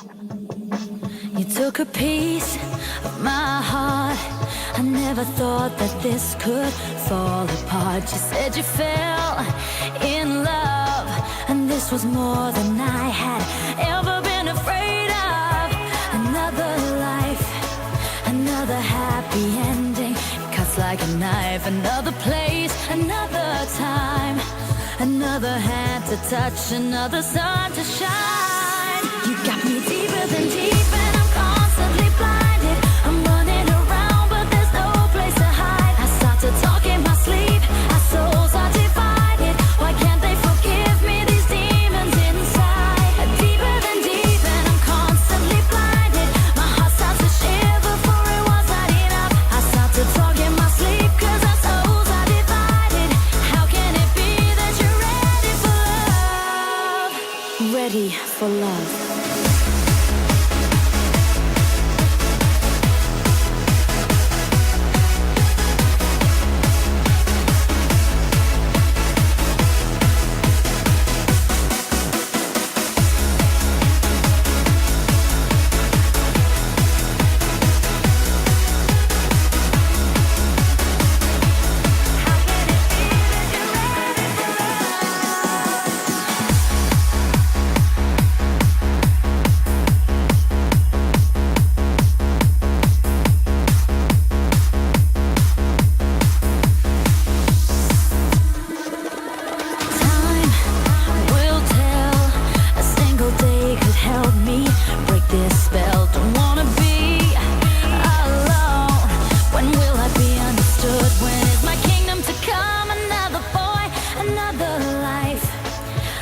You took a piece of my heart. I never thought that this could fall apart. You said you fell in love, and this was more than I had ever been afraid of. Another life, another happy ending. It cuts like a knife. Another place, another time, another hand to touch, another sun to shine. You got me deeper than deep, and I'm constantly blinded. I'm running around, but there's no place to hide. I start to talk in my sleep. Our souls are divided. Why can't they forgive me? These demons inside. Deeper than deep, and I'm constantly blinded. My heart starts to shiver, for it was not enough. I start to talk in my sleep, 'cause our souls are divided. How can it be that you're ready for love? Ready for love.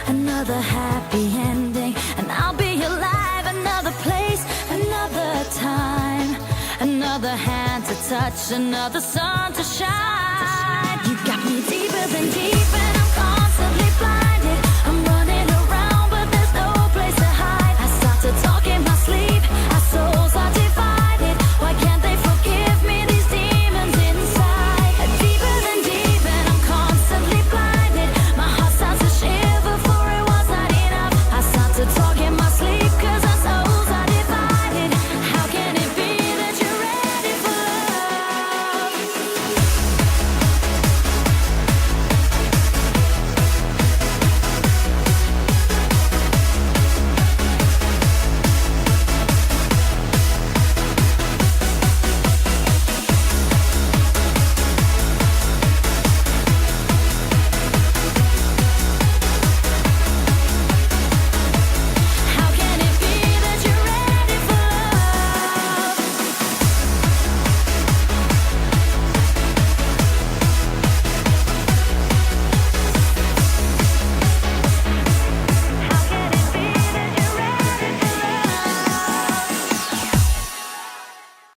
Another happy ending, and I'll be alive. Another place, another time, another hand to touch, another sun to shine. You got me deeper than deep.